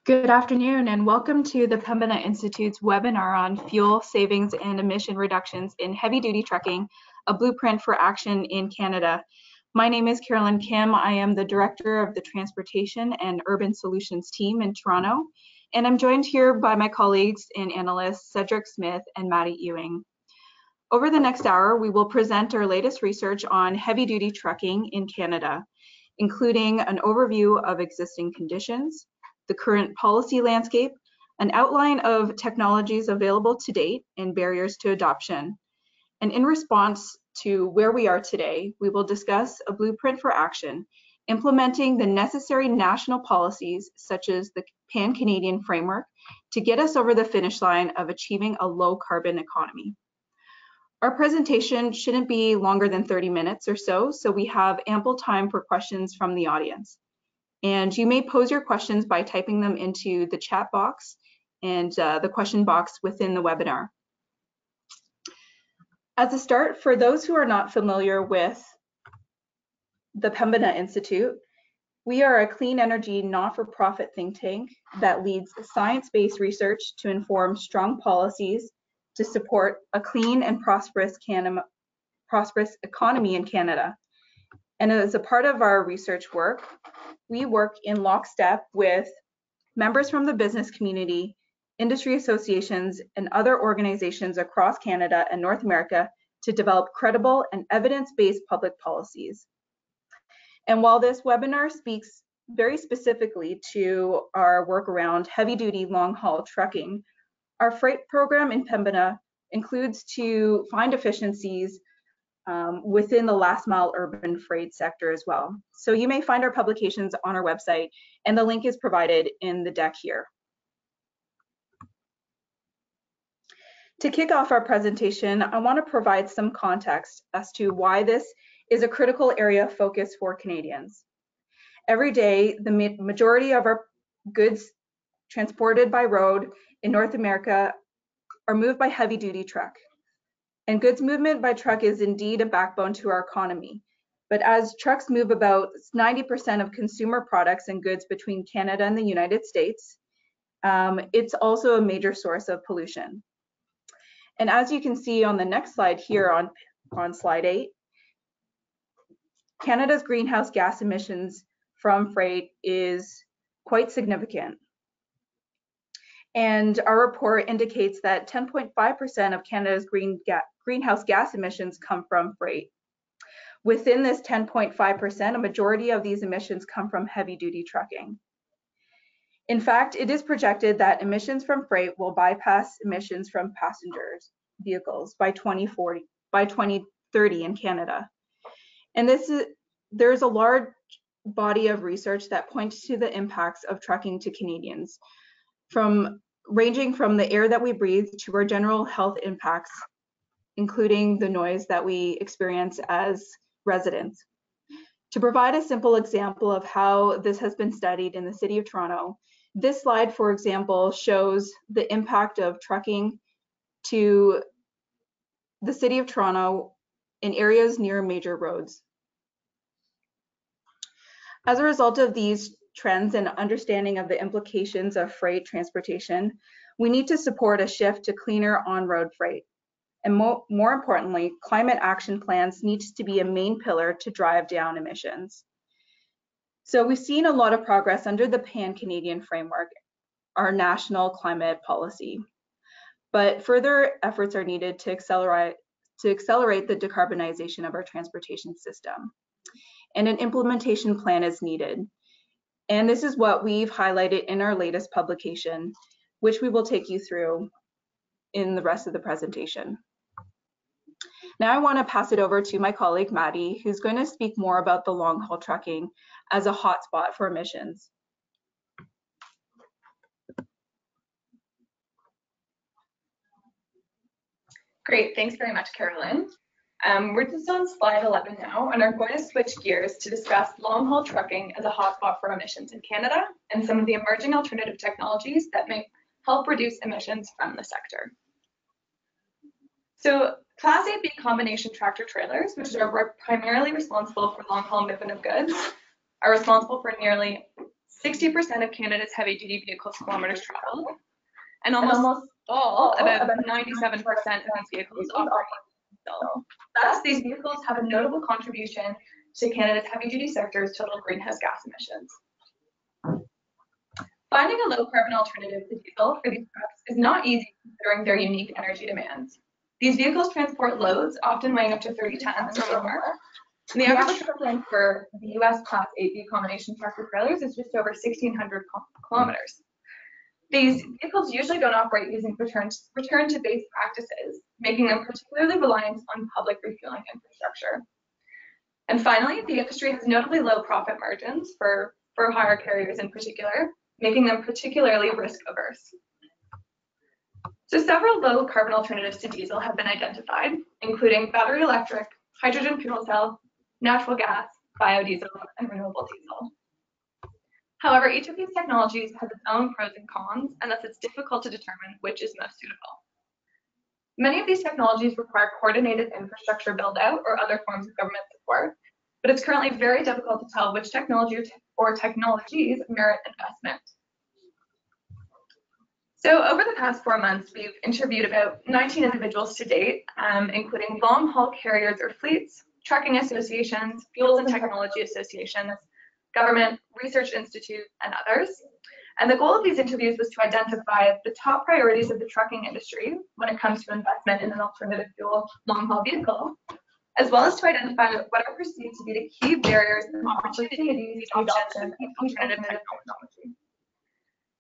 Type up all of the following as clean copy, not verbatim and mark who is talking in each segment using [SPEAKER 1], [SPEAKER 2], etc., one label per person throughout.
[SPEAKER 1] Good afternoon and welcome to the Pembina Institute's webinar on fuel savings and emission reductions in heavy-duty trucking, a blueprint for action in Canada. My name is Carolyn Kim. I am the Director of the Transportation and Urban Solutions team in Toronto, and I'm joined here by my colleagues and analysts Cedric Smith and Maddie Ewing. Over the next hour, we will present our latest research on heavy-duty trucking in Canada, including an overview of existing conditions, the current policy landscape, an outline of technologies available to date and barriers to adoption. And in response to where we are today, we will discuss a blueprint for action, implementing the necessary national policies such as the Pan-Canadian framework to get us over the finish line of achieving a low carbon economy. Our presentation shouldn't be longer than 30 minutes or so we have ample time for questions from the audience. And you may pose your questions by typing them into the chat box and the question box within the webinar. As a start, for those who are not familiar with the Pembina Institute, we are a clean energy not-for-profit think tank that leads science-based research to inform strong policies to support a clean and prosperous economy in Canada. And as a part of our research work, we work in lockstep with members from the business community, industry associations, and other organizations across Canada and North America to develop credible and evidence-based public policies. And while this webinar speaks very specifically to our work around heavy-duty long-haul trucking, our freight program in Pembina includes to find efficiencies within the last mile urban freight sector as well. So you may find our publications on our website, and the link is provided in the deck here. To kick off our presentation, I want to provide some context as to why this is a critical area of focus for Canadians. Every day, the majority of our goods transported by road in North America are moved by heavy-duty truck. And goods movement by truck is indeed a backbone to our economy. But as trucks move about 90% of consumer products and goods between Canada and the United States, it's also a major source of pollution. And as you can see on the next slide here on slide 8, Canada's greenhouse gas emissions from freight is quite significant. And our report indicates that 10.5% of Canada's greenhouse gas emissions come from freight. Within this 10.5%, a majority of these emissions come from heavy-duty trucking. In fact, it is projected that emissions from freight will bypass emissions from passengers vehicles by 2030 in Canada. And there's a large body of research that points to the impacts of trucking to Canadians, ranging from the air that we breathe to our general health impacts, including the noise that we experience as residents. To provide a simple example of how this has been studied in the City of Toronto, this slide, for example, shows the impact of trucking to the City of Toronto in areas near major roads. As a result of these trends and understanding of the implications of freight transportation, we need to support a shift to cleaner on-road freight. And more importantly, climate action plans need to be a main pillar to drive down emissions. So we've seen a lot of progress under the Pan-Canadian framework, our national climate policy. But further efforts are needed to accelerate the decarbonization of our transportation system. And an implementation plan is needed. And this is what we've highlighted in our latest publication, which we will take you through in the rest of the presentation. Now I want to pass it over to my colleague, Maddie, who's going to speak more about the long-haul trucking as a hotspot for emissions.
[SPEAKER 2] Great, thanks very much, Carolyn. We're just on slide 11 now, and are going to switch gears to discuss long-haul trucking as a hotspot for emissions in Canada and some of the emerging alternative technologies that may help reduce emissions from the sector. So Class 8B combination tractor trailers, which are primarily responsible for long-haul movement of goods, are responsible for nearly 60% of Canada's heavy-duty vehicles kilometers traveled, and almost all, about 97% of these vehicles operate diesel. Thus, these vehicles have a notable contribution to Canada's heavy-duty sector's total greenhouse gas emissions. Finding a low-carbon alternative to diesel for these trucks is not easy considering their unique energy demands. These vehicles transport loads, often weighing up to 30 tons or more. And the average truck length for the US Class 8B combination tractor trailers is just over 1,600 kilometers. These vehicles usually don't operate using return to base practices, making them particularly reliant on public refueling infrastructure. And finally, the industry has notably low profit margins for hire carriers in particular, making them particularly risk averse. So several low carbon alternatives to diesel have been identified, including battery electric, hydrogen fuel cell, natural gas, biodiesel, and renewable diesel. However, each of these technologies has its own pros and cons, and thus it's difficult to determine which is most suitable. Many of these technologies require coordinated infrastructure build-out or other forms of government support, but it's currently very difficult to tell which technology or technologies merit investment. So over the past 4 months, we've interviewed about 19 individuals to date, including long-haul carriers or fleets, trucking associations, fuels and technology associations, government, research institute, and others. And the goal of these interviews was to identify the top priorities of the trucking industry when it comes to investment in an alternative fuel long-haul vehicle, as well as to identify what are perceived to be the key barriers and opportunities to adoption of alternative technology.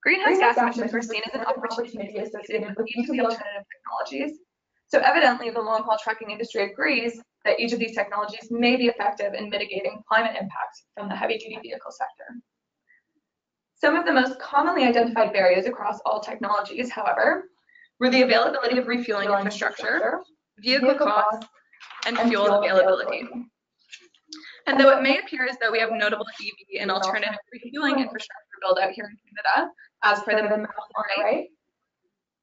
[SPEAKER 2] Greenhouse gas emissions were seen as an opportunity associated with each of the alternative technologies. So evidently, the long-haul trucking industry agrees that each of these technologies may be effective in mitigating climate impacts from the heavy-duty vehicle sector. Some of the most commonly identified barriers across all technologies, however, were the availability of refueling infrastructure, vehicle costs, and fuel availability. And though it may appear as though we have notable EV and alternative refueling infrastructure build out here in Canada, as per the map on the right,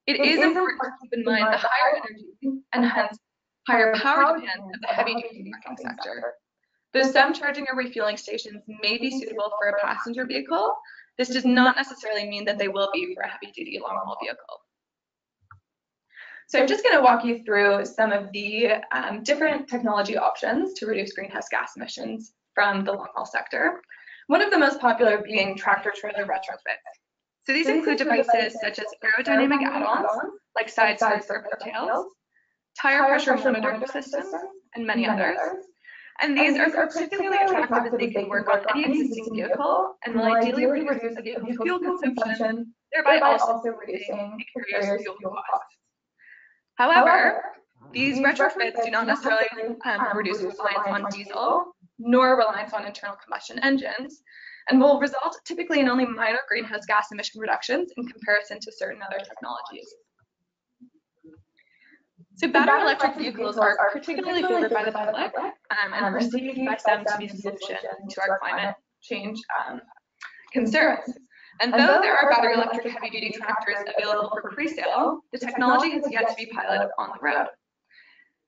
[SPEAKER 2] it is important to keep in mind the higher energy and hence higher power demand of the heavy-duty trucking sector. Though some charging or refueling stations may be suitable for a passenger vehicle, this does not necessarily mean that they will be for a heavy-duty long-haul vehicle. So I'm just going to walk you through some of the different technology options to reduce greenhouse gas emissions from the long-haul sector. One of the most popular being tractor-trailer retrofits. So these include devices such as aerodynamic add-ons, like side skirts or tails, tire pressure monitoring systems, and many others. And these are particularly attractive as they can work on any existing vehicle and will ideally reduce the vehicle's fuel consumption, thereby also reducing the carrier's fuel costs. However, these retrofits do not necessarily reduce reliance on diesel, nor reliance on internal combustion engines, and will result typically in only minor greenhouse gas emission reductions in comparison to certain other technologies. So battery electric vehicles are particularly favored by the public and perceived by some to be the solution to our climate change concerns. And though there are battery electric heavy-duty tractors available for pre-sale, the technology has yet to be piloted on the road.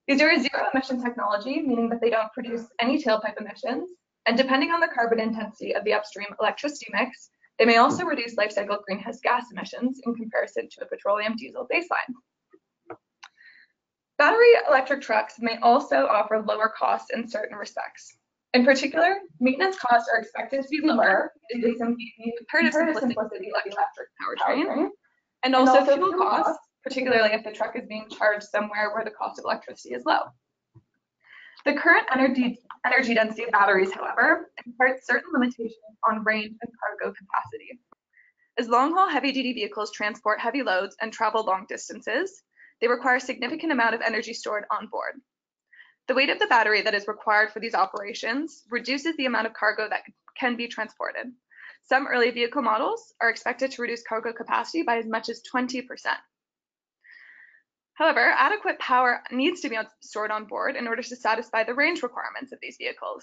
[SPEAKER 2] These are a zero-emission technology, meaning that they don't produce any tailpipe emissions, and depending on the carbon intensity of the upstream electricity mix, they may also reduce life cycle greenhouse gas emissions in comparison to a petroleum diesel baseline. Battery electric trucks may also offer lower costs in certain respects. In particular, maintenance costs are expected to be lower due to the comparative simplicity of the electric powertrain, and also fuel costs, particularly if the truck is being charged somewhere where the cost of electricity is low. The current energy density of batteries, however, imparts certain limitations on range and cargo capacity. As long-haul heavy-duty vehicles transport heavy loads and travel long distances, they require a significant amount of energy stored on board. The weight of the battery that is required for these operations reduces the amount of cargo that can be transported. Some early vehicle models are expected to reduce cargo capacity by as much as 20%. However, adequate power needs to be stored on board in order to satisfy the range requirements of these vehicles.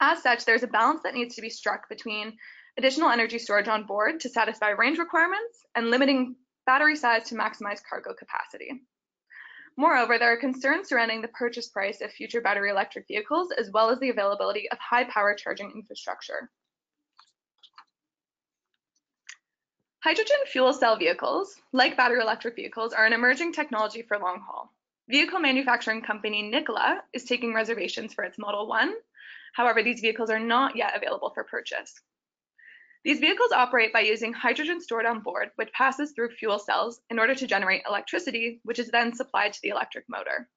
[SPEAKER 2] As such, there's a balance that needs to be struck between additional energy storage on board to satisfy range requirements and limiting battery size to maximize cargo capacity. Moreover, there are concerns surrounding the purchase price of future battery electric vehicles, as well as the availability of high power charging infrastructure. Hydrogen fuel cell vehicles, like battery electric vehicles, are an emerging technology for long haul. Vehicle manufacturing company Nikola is taking reservations for its Model 1. However, these vehicles are not yet available for purchase. These vehicles operate by using hydrogen stored on board, which passes through fuel cells in order to generate electricity, which is then supplied to the electric motor.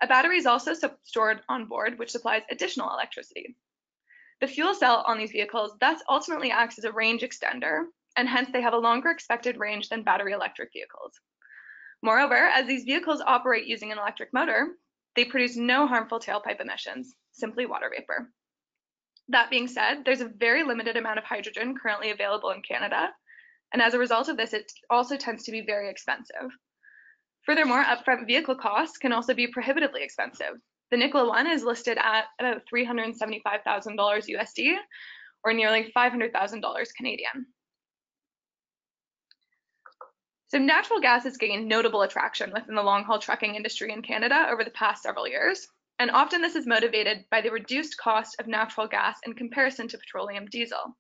[SPEAKER 2] A battery is also stored on board, which supplies additional electricity. The fuel cell on these vehicles thus ultimately acts as a range extender, and hence they have a longer expected range than battery electric vehicles. Moreover, as these vehicles operate using an electric motor, they produce no harmful tailpipe emissions, simply water vapor. That being said, there's a very limited amount of hydrogen currently available in Canada, and as a result of this, it also tends to be very expensive. Furthermore, upfront vehicle costs can also be prohibitively expensive. The Nikola One is listed at about $375,000 USD, or nearly $500,000 Canadian. So natural gas has gained notable attraction within the long-haul trucking industry in Canada over the past several years, and often this is motivated by the reduced cost of natural gas in comparison to petroleum diesel.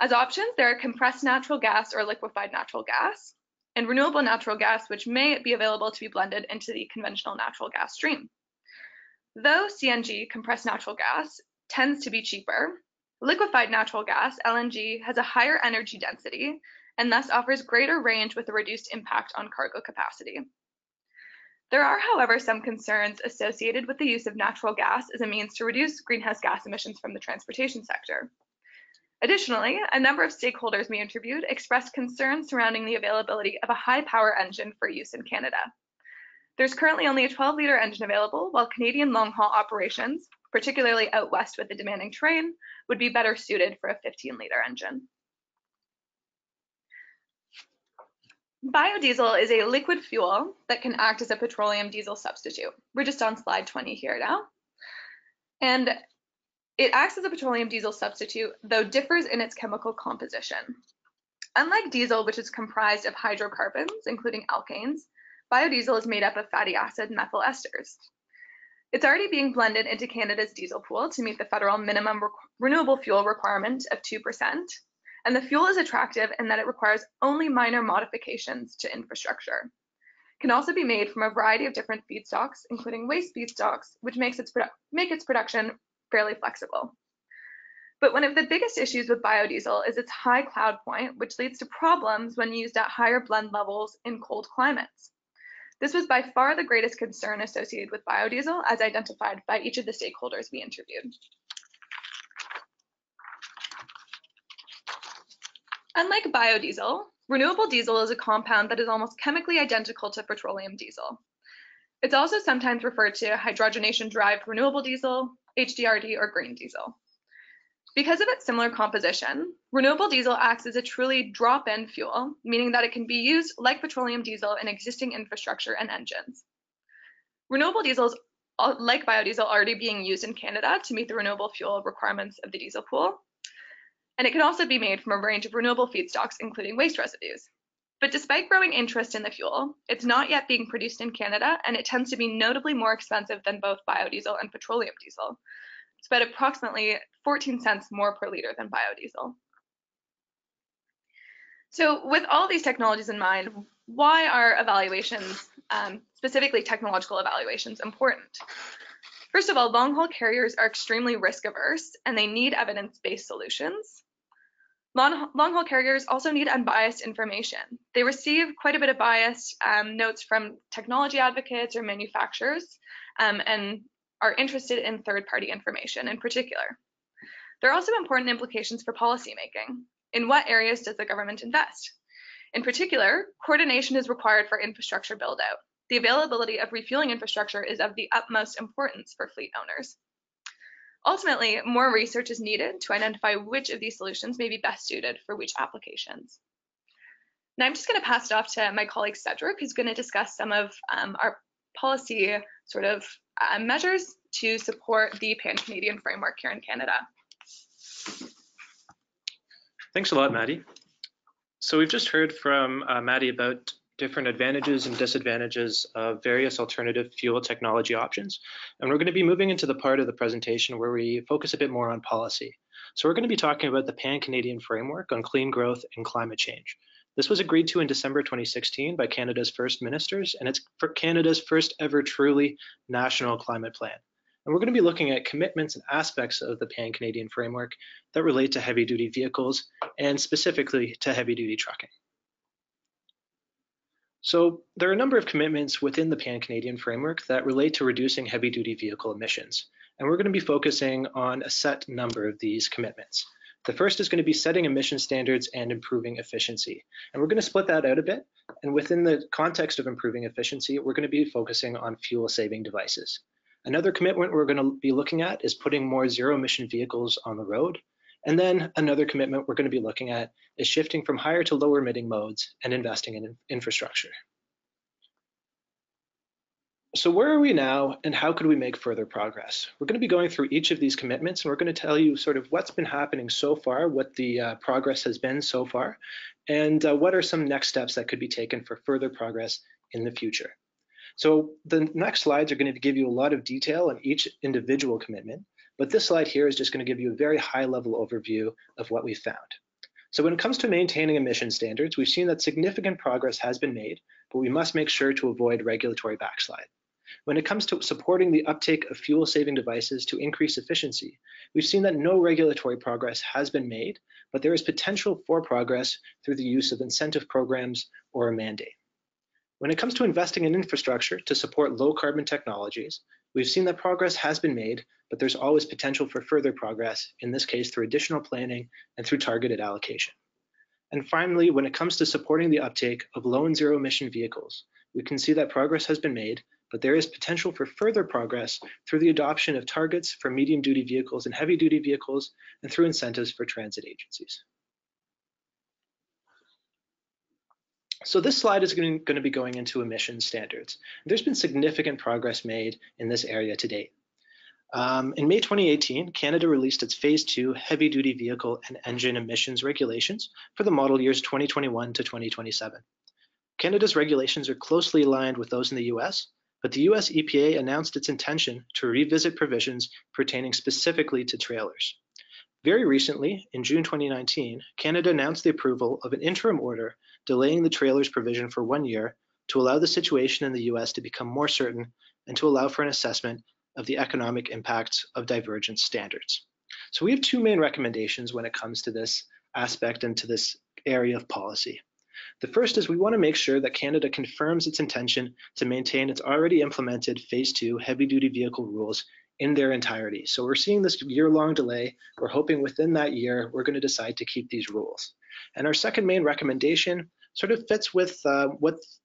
[SPEAKER 2] As options, there are compressed natural gas or liquefied natural gas, and renewable natural gas, which may be available to be blended into the conventional natural gas stream. Though CNG, compressed natural gas, tends to be cheaper, liquefied natural gas, LNG, has a higher energy density and thus offers greater range with a reduced impact on cargo capacity. There are, however, some concerns associated with the use of natural gas as a means to reduce greenhouse gas emissions from the transportation sector. Additionally, a number of stakeholders we interviewed expressed concerns surrounding the availability of a high-power engine for use in Canada. There's currently only a 12-liter engine available, while Canadian long-haul operations, particularly out west with the demanding terrain, would be better suited for a 15-liter engine. Biodiesel is a liquid fuel that can act as a petroleum diesel substitute. We're just on slide 20 here now. And it acts as a petroleum diesel substitute, though differs in its chemical composition. Unlike diesel, which is comprised of hydrocarbons, including alkanes, biodiesel is made up of fatty acid methyl esters. It's already being blended into Canada's diesel pool to meet the federal minimum renewable fuel requirement of 2%. And the fuel is attractive in that it requires only minor modifications to infrastructure. It can also be made from a variety of different feedstocks, including waste feedstocks, which make its production fairly flexible. But one of the biggest issues with biodiesel is its high cloud point, which leads to problems when used at higher blend levels in cold climates. This was by far the greatest concern associated with biodiesel, as identified by each of the stakeholders we interviewed. Unlike biodiesel, renewable diesel is a compound that is almost chemically identical to petroleum diesel. It's also sometimes referred to hydrogenation-derived renewable diesel, HDRD, or green diesel. Because of its similar composition, renewable diesel acts as a truly drop-in fuel, meaning that it can be used like petroleum diesel in existing infrastructure and engines. Renewable diesel is, like biodiesel, already being used in Canada to meet the renewable fuel requirements of the diesel pool. And it can also be made from a range of renewable feedstocks, including waste residues. But despite growing interest in the fuel, it's not yet being produced in Canada, and it tends to be notably more expensive than both biodiesel and petroleum diesel. It's about approximately 14 cents more per liter than biodiesel. So with all these technologies in mind, why are evaluations, specifically technological evaluations, important? First of all, long-haul carriers are extremely risk-averse, and they need evidence-based solutions. Long-haul carriers also need unbiased information. They receive quite a bit of biased notes from technology advocates or manufacturers, and are interested in third-party information in particular. There are also important implications for policymaking. In what areas does the government invest? In particular, coordination is required for infrastructure build-out. The availability of refueling infrastructure is of the utmost importance for fleet owners. Ultimately, more research is needed to identify which of these solutions may be best suited for which applications. Now I'm just going to pass it off to my colleague Cedric, who's going to discuss some of our policy measures to support the Pan-Canadian framework here in Canada.
[SPEAKER 3] Thanks a lot, Maddie. So we've just heard from Maddie about different advantages and disadvantages of various alternative fuel technology options. And we're going to be moving into the part of the presentation where we focus a bit more on policy. So we're going to be talking about the Pan-Canadian Framework on Clean Growth and Climate Change. This was agreed to in December 2016 by Canada's first ministers, and it's for Canada's first ever truly national climate plan. And we're going to be looking at commitments and aspects of the Pan-Canadian Framework that relate to heavy-duty vehicles and specifically to heavy-duty trucking. So there are a number of commitments within the Pan-Canadian Framework that relate to reducing heavy-duty vehicle emissions. And we're going to be focusing on a set number of these commitments. The first is going to be setting emission standards and improving efficiency. And we're going to split that out a bit. And within the context of improving efficiency, we're going to be focusing on fuel-saving devices. Another commitment we're going to be looking at is putting more zero-emission vehicles on the road. And then another commitment we're going to be looking at is shifting from higher to lower emitting modes and investing in infrastructure. So where are we now and how could we make further progress? We're going to be going through each of these commitments and we're going to tell you sort of what's been happening so far, what the progress has been so far, and what are some next steps that could be taken for further progress in the future. So the next slides are going to give you a lot of detail on each individual commitment, but this slide here is just going to give you a very high-level overview of what we've found. So when it comes to maintaining emission standards, we've seen that significant progress has been made, but we must make sure to avoid regulatory backslide. When it comes to supporting the uptake of fuel-saving devices to increase efficiency, we've seen that no regulatory progress has been made, but there is potential for progress through the use of incentive programs or a mandate. When it comes to investing in infrastructure to support low-carbon technologies, we've seen that progress has been made, but there's always potential for further progress, in this case through additional planning and through targeted allocation. And finally, when it comes to supporting the uptake of low and zero emission vehicles, we can see that progress has been made, but there is potential for further progress through the adoption of targets for medium-duty vehicles and heavy-duty vehicles and through incentives for transit agencies. So this slide is going to be going into emission standards. There's been significant progress made in this area to date. In May 2018, Canada released its Phase 2 heavy-duty vehicle and engine emissions regulations for the model years 2021 to 2027. Canada's regulations are closely aligned with those in the US, but the US EPA announced its intention to revisit provisions pertaining specifically to trailers. Very recently, in June 2019, Canada announced the approval of an interim order delaying the trailers provision for 1 year to allow the situation in the US to become more certain and to allow for an assessment of the economic impacts of divergent standards. So we have two main recommendations when it comes to this aspect and to this area of policy. The first is we want to make sure that Canada confirms its intention to maintain its already implemented Phase 2 heavy-duty vehicle rules in their entirety. So we're seeing this year-long delay. We're hoping within that year, we're going to decide to keep these rules. And our second main recommendation sort of fits with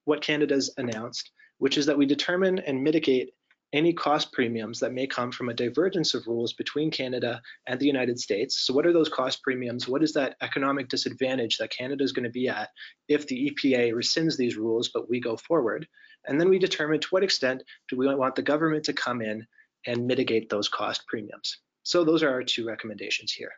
[SPEAKER 3] what Canada's announced, which is that we determine and mitigate any cost premiums that may come from a divergence of rules between Canada and the United States. So what are those cost premiums? What is that economic disadvantage that Canada is going to be at if the EPA rescinds these rules, but we go forward? And then we determine to what extent do we want the government to come in and mitigate those cost premiums. So those are our two recommendations here.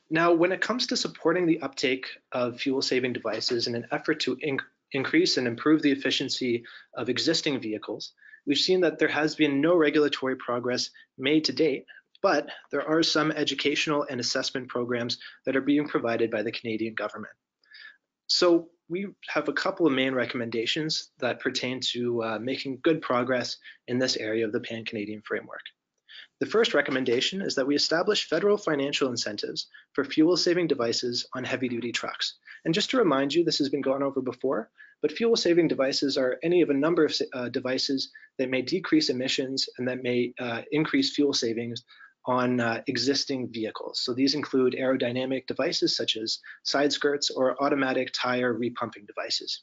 [SPEAKER 3] Now, when it comes to supporting the uptake of fuel-saving devices in an effort to increase and improve the efficiency of existing vehicles, we've seen that there has been no regulatory progress made to date, but there are some educational and assessment programs that are being provided by the Canadian government. So we have a couple of main recommendations that pertain to making good progress in this area of the Pan-Canadian Framework. The first recommendation is that we establish federal financial incentives for fuel-saving devices on heavy-duty trucks. And just to remind you, this has been gone over before, but fuel-saving devices are any of a number of devices that may decrease emissions and that may increase fuel savings on existing vehicles. So these include aerodynamic devices such as side skirts or automatic tire repumping devices.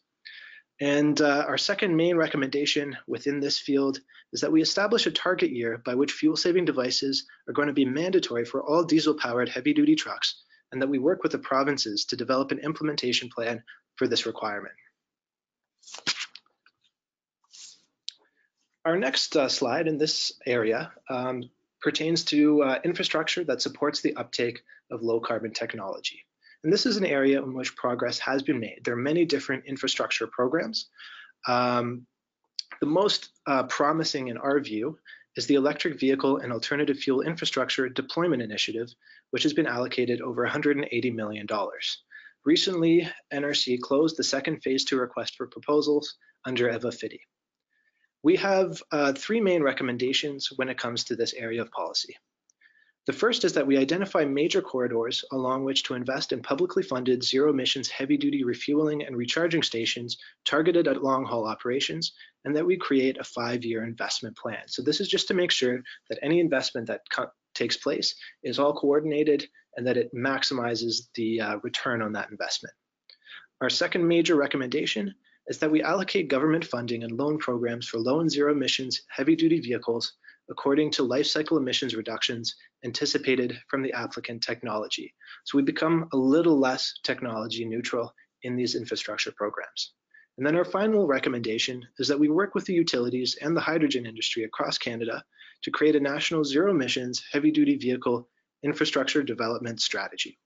[SPEAKER 3] And our second main recommendation within this field is that we establish a target year by which fuel-saving devices are going to be mandatory for all diesel-powered heavy-duty trucks, and that we work with the provinces to develop an implementation plan for this requirement. Our next slide in this area pertains to infrastructure that supports the uptake of low-carbon technology. And this is an area in which progress has been made. There are many different infrastructure programs. The most promising in our view is the Electric Vehicle and Alternative Fuel Infrastructure Deployment Initiative, which has been allocated over $180 million. Recently, NRC closed the second phase 2 request for proposals under EVA-FIDI. We have 3 main recommendations when it comes to this area of policy. The first is that we identify major corridors along which to invest in publicly funded zero-emissions heavy-duty refueling and recharging stations targeted at long-haul operations, and that we create a 5-year investment plan. So this is just to make sure that any investment that takes place is all coordinated and that it maximizes the return on that investment. Our second major recommendation is that we allocate government funding and loan programs for low and zero emissions heavy-duty vehicles according to life cycle emissions reductions anticipated from the applicant technology. So we become a little less technology neutral in these infrastructure programs. And then our final recommendation is that we work with the utilities and the hydrogen industry across Canada to create a national zero emissions heavy-duty vehicle infrastructure development strategy.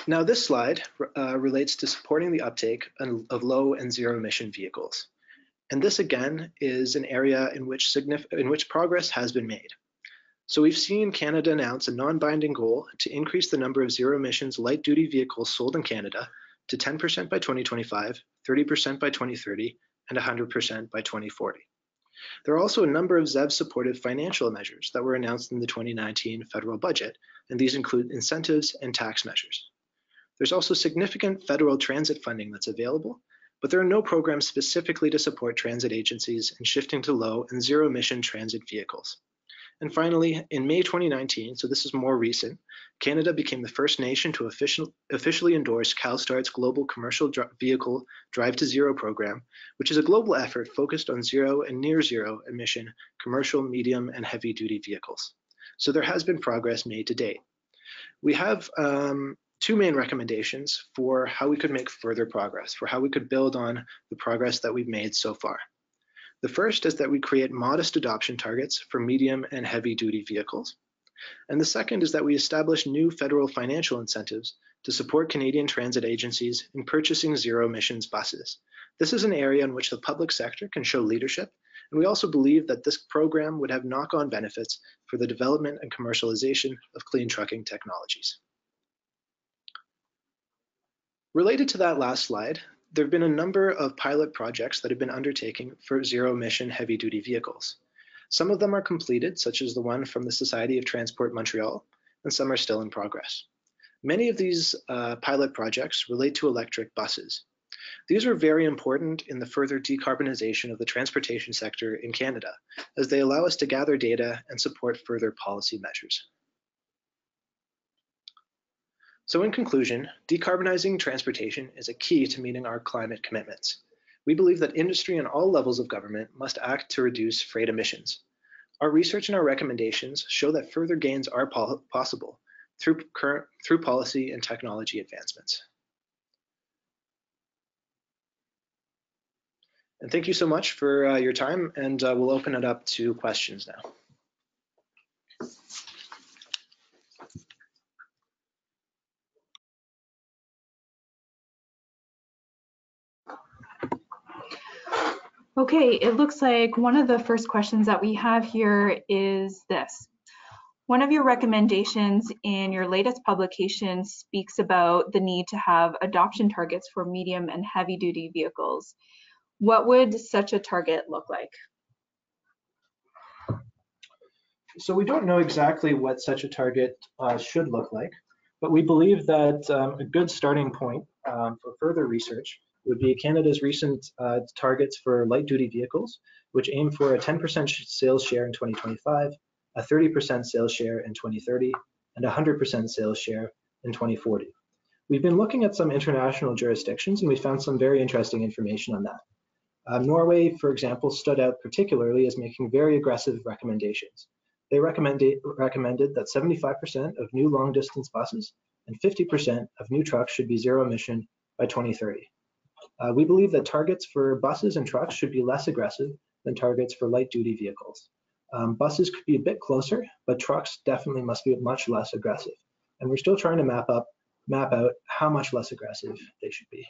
[SPEAKER 3] Now this slide relates to supporting the uptake of low and zero emission vehicles. And this again is an area in which progress has been made. So we've seen Canada announce a non-binding goal to increase the number of zero emissions light duty vehicles sold in Canada to 10% by 2025, 30% by 2030, and 100% by 2040. There are also a number of ZEV-supported financial measures that were announced in the 2019 federal budget, and these include incentives and tax measures. There's also significant federal transit funding that's available, but there are no programs specifically to support transit agencies in shifting to low and zero emission transit vehicles. And finally, in May 2019, so this is more recent, Canada became the first nation to officially endorse CalStart's Global Commercial Vehicle Drive to Zero program, which is a global effort focused on zero and near zero emission commercial, medium, and heavy duty vehicles. So there has been progress made to date. We have 2 main recommendations for how we could make further progress, for how we could build on the progress that we've made so far. The first is that we create modest adoption targets for medium and heavy duty vehicles. And the second is that we establish new federal financial incentives to support Canadian transit agencies in purchasing zero emissions buses. This is an area in which the public sector can show leadership, and we also believe that this program would have knock-on benefits for the development and commercialization of clean trucking technologies. Related to that last slide, there have been a number of pilot projects that have been undertaken for zero-emission heavy-duty vehicles. Some of them are completed, such as the one from the Society of Transport Montreal, and some are still in progress. Many of these pilot projects relate to electric buses. These are very important in the further decarbonization of the transportation sector in Canada, as they allow us to gather data and support further policy measures. So in conclusion, decarbonizing transportation is a key to meeting our climate commitments. We believe that industry and all levels of government must act to reduce freight emissions. Our research and our recommendations show that further gains are possible through policy and technology advancements. And thank you so much for your time, and we'll open it up to questions now.
[SPEAKER 1] Okay, it looks like one of the first questions that we have here is this. One of your recommendations in your latest publication speaks about the need to have adoption targets for medium and heavy duty vehicles. What would such a target look like?
[SPEAKER 3] So we don't know exactly what such a target should look like, but we believe that a good starting point for further research would be Canada's recent targets for light duty vehicles, which aim for a 10% sales share in 2025, a 30% sales share in 2030, and a 100% sales share in 2040. We've been looking at some international jurisdictions, and we found some very interesting information on that. Norway, for example, stood out particularly as making very aggressive recommendations. They recommended that 75% of new long distance buses and 50% of new trucks should be zero emission by 2030. We believe that targets for buses and trucks should be less aggressive than targets for light duty vehicles. Buses could be a bit closer, but trucks definitely must be much less aggressive. And we're still trying to map out how much less aggressive they should be.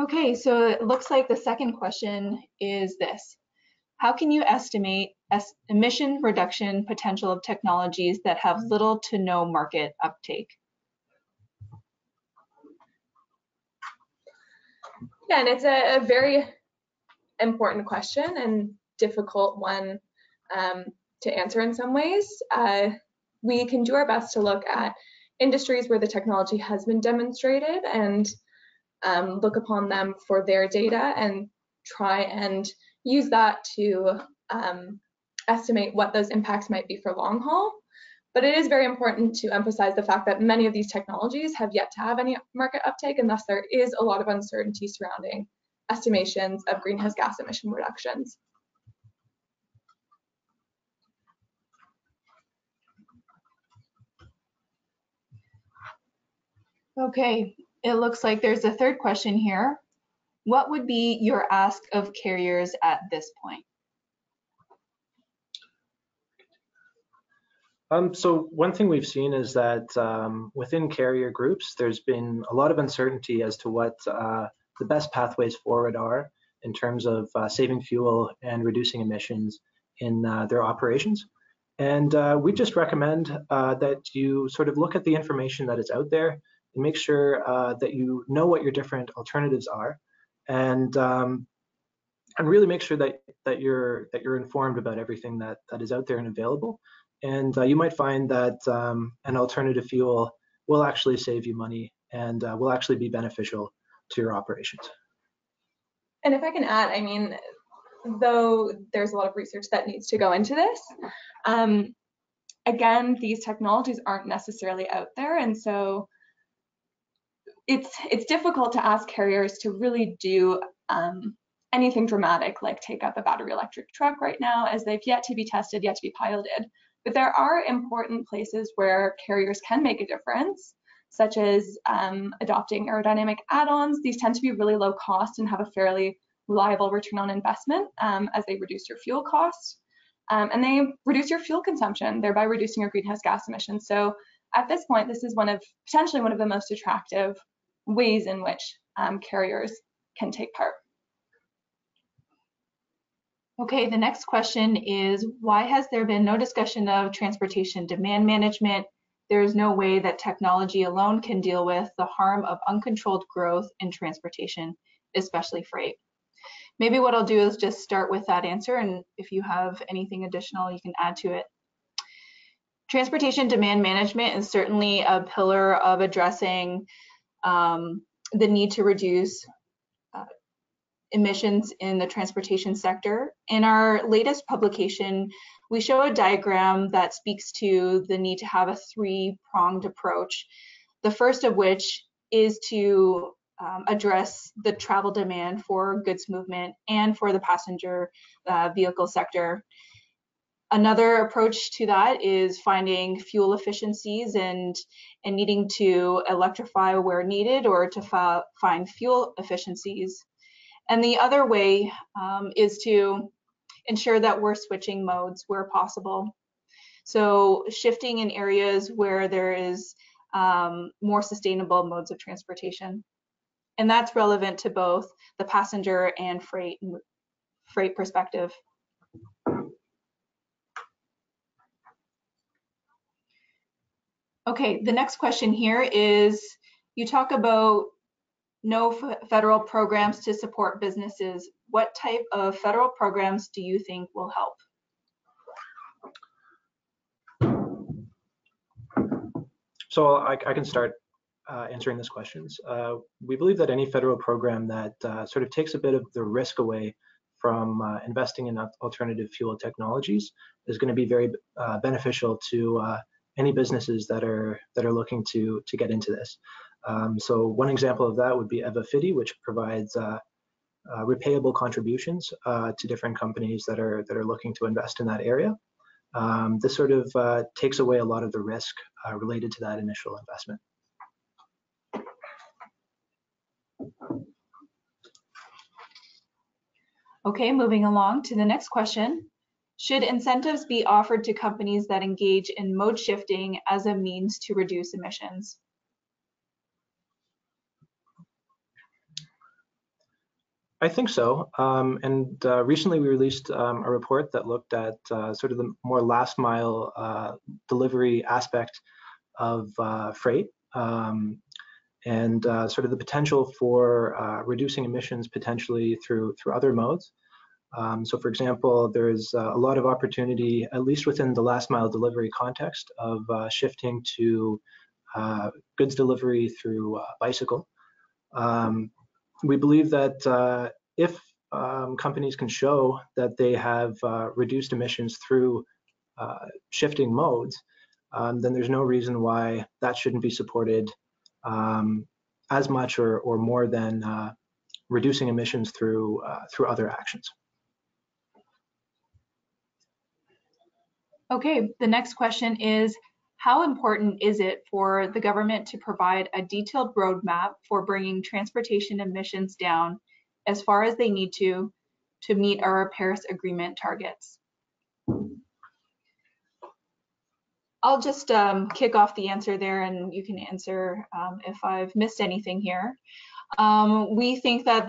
[SPEAKER 1] Okay, so it looks like the second question is this. How can you estimate emission reduction potential of technologies that have little to no market uptake?
[SPEAKER 2] Yeah, and it's a very important question and difficult one to answer in some ways. We can do our best to look at industries where the technology has been demonstrated and look upon them for their data and try and use that to estimate what those impacts might be for long haul. But it is very important to emphasize the fact that many of these technologies have yet to have any market uptake, and thus there is a lot of uncertainty surrounding estimations of greenhouse gas emission reductions.
[SPEAKER 1] Okay, it looks like there's a third question here. What would be your ask of carriers at this point?
[SPEAKER 3] So one thing we've seen is that within carrier groups, there's been a lot of uncertainty as to what the best pathways forward are in terms of saving fuel and reducing emissions in their operations. And we just recommend that you sort of look at the information that is out there and make sure that you know what your different alternatives are, and really make sure that you're informed about everything that is out there and available. And you might find that an alternative fuel will actually save you money and will actually be beneficial to your operations.
[SPEAKER 2] And if I can add, I mean, though there's a lot of research that needs to go into this, again, these technologies aren't necessarily out there, and so it's difficult to ask carriers to really do anything dramatic like take up a battery electric truck right now, as they've yet to be tested, yet to be piloted. But there are important places where carriers can make a difference, such as adopting aerodynamic add-ons. These tend to be really low cost and have a fairly reliable return on investment as they reduce your fuel costs. And they reduce your fuel consumption, thereby reducing your greenhouse gas emissions. So at this point, this is potentially one of the most attractive ways in which carriers can take part.
[SPEAKER 1] Okay, the next question is, why has there been no discussion of transportation demand management? There is no way that technology alone can deal with the harm of uncontrolled growth in transportation, especially freight. Maybe what I'll do is just start with that answer, and if you have anything additional, you can add to it. Transportation demand management is certainly a pillar of addressing the need to reduce emissions in the transportation sector. In our latest publication, we show a diagram that speaks to the need to have a three-pronged approach. The first of which is to address the travel demand for goods movement and for the passenger vehicle sector. Another approach to that is finding fuel efficiencies and needing to electrify where needed or to find fuel efficiencies. And the other way is to ensure that we're switching modes where possible. So shifting in areas where there is more sustainable modes of transportation. And that's relevant to both the passenger and freight perspective. Okay, the next question here is, you talk about no federal programs to support businesses. What type of federal programs do you think will help?
[SPEAKER 3] So I can start answering these questions. We believe that any federal program that sort of takes a bit of the risk away from investing in alternative fuel technologies is going to be very beneficial to any businesses that are looking to get into this. So one example of that would be EvaFiti, which provides repayable contributions to different companies that are looking to invest in that area. This sort of takes away a lot of the risk related to that initial investment.
[SPEAKER 1] Okay, moving along to the next question. Should incentives be offered to companies that engage in mode shifting as a means to reduce emissions?
[SPEAKER 3] I think so. Recently we released a report that looked at sort of the more last mile delivery aspect of freight and sort of the potential for reducing emissions potentially through other modes. So for example, there's a lot of opportunity, at least within the last mile delivery context, of shifting to goods delivery through bicycle. We believe that if companies can show that they have reduced emissions through shifting modes, then there's no reason why that shouldn't be supported as much or more than reducing emissions through other actions.
[SPEAKER 1] Okay, the next question is, how important is it for the government to provide a detailed roadmap for bringing transportation emissions down as far as they need to meet our Paris Agreement targets? I'll just kick off the answer there, and you can answer if I've missed anything here. We think that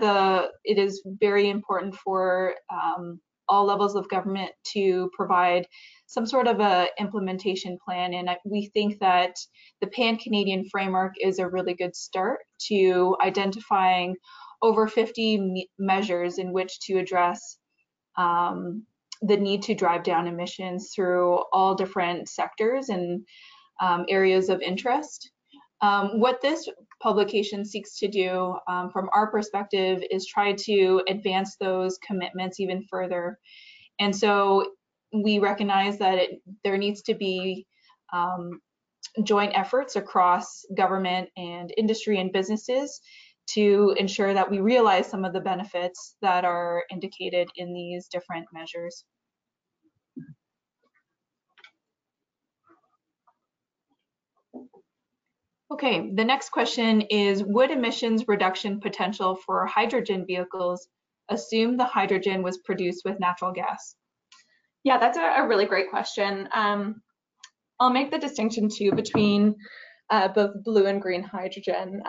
[SPEAKER 1] it is very important for all levels of government to provide some sort of a implementation plan, and we think that the Pan-Canadian framework is a really good start to identifying over 50 measures in which to address the need to drive down emissions through all different sectors and areas of interest. What this publication seeks to do from our perspective is try to advance those commitments even further. And so we recognize that there needs to be joint efforts across government and industry and businesses to ensure that we realize some of the benefits that are indicated in these different measures. Okay, the next question is, would emissions reduction potential for hydrogen vehicles assume the hydrogen was produced with natural gas?
[SPEAKER 2] Yeah, that's a really great question. I'll make the distinction too between both blue and green hydrogen.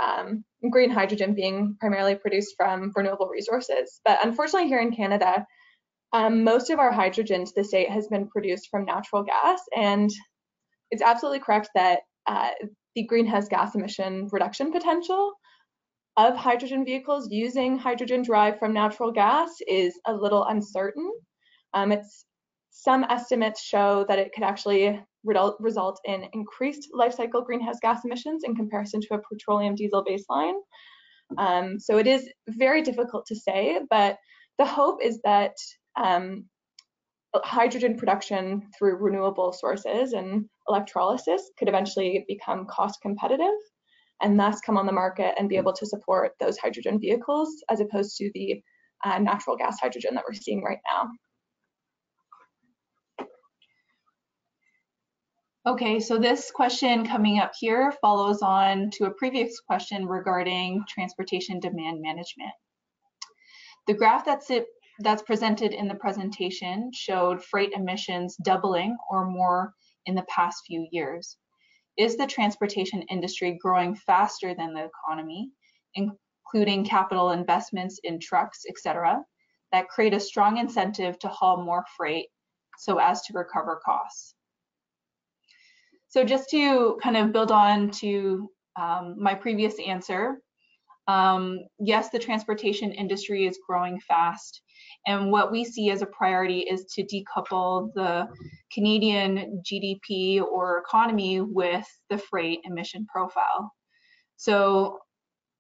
[SPEAKER 2] Green hydrogen being primarily produced from renewable resources. But unfortunately here in Canada, most of our hydrogen to this date has been produced from natural gas. And it's absolutely correct that the greenhouse gas emission reduction potential of hydrogen vehicles using hydrogen derived from natural gas is a little uncertain. Some estimates show that it could actually result in increased life cycle greenhouse gas emissions in comparison to a petroleum diesel baseline. So it is very difficult to say, but the hope is that hydrogen production through renewable sources and electrolysis could eventually become cost competitive and thus come on the market and be able to support those hydrogen vehicles as opposed to the natural gas hydrogen that we're seeing right now.
[SPEAKER 1] Okay, so this question coming up here follows on to a previous question regarding transportation demand management. The graph that's presented in the presentation showed freight emissions doubling or more in the past few years. Is the transportation industry growing faster than the economy, including capital investments in trucks, etc., that create a strong incentive to haul more freight so as to recover costs? So just to kind of build on to my previous answer, yes, the transportation industry is growing fast. And what we see as a priority is to decouple the Canadian GDP or economy with the freight emission profile. So,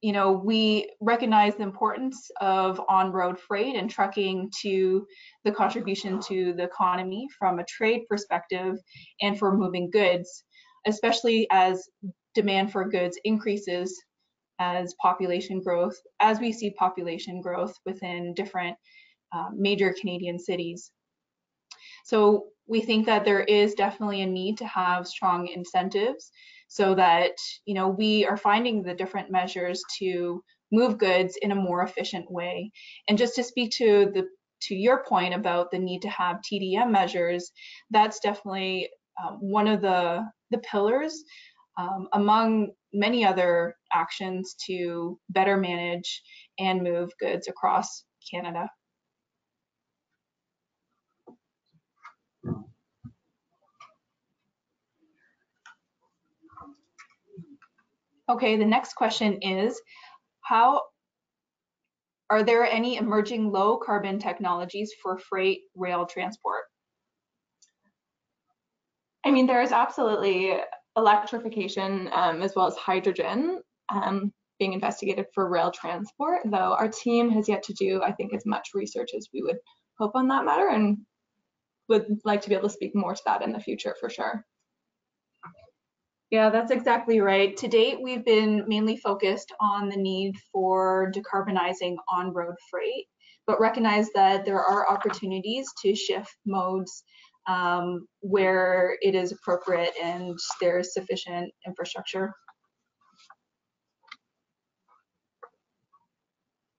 [SPEAKER 1] you know, we recognize the importance of on-road freight and trucking to the contribution to the economy from a trade perspective and for moving goods, especially as demand for goods increases as population growth, as we see population growth within different major Canadian cities. So we think that there is definitely a need to have strong incentives so that, you know, we are finding the different measures to move goods in a more efficient way. And just to speak to your point about the need to have TDM measures, that's definitely one of the pillars among many other actions to better manage and move goods across Canada. Okay, the next question is, are there any emerging low carbon technologies for freight rail transport?
[SPEAKER 2] I mean, there is absolutely electrification as well as hydrogen being investigated for rail transport, though our team has yet to do, I think, as much research as we would hope on that matter, and would like to be able to speak more to that in the future for sure.
[SPEAKER 1] Yeah, that's exactly right. To date, we've been mainly focused on the need for decarbonizing on-road freight, but recognize that there are opportunities to shift modes where it is appropriate and there's sufficient infrastructure.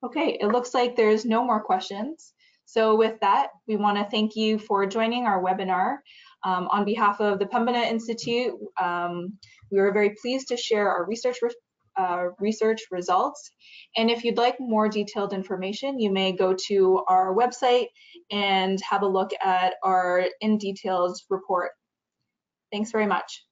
[SPEAKER 1] Okay, it looks like there's no more questions. So with that, we want to thank you for joining our webinar. On behalf of the Pembina Institute, we were very pleased to share our research results. And if you'd like more detailed information, you may go to our website and have a look at our in details report. Thanks very much.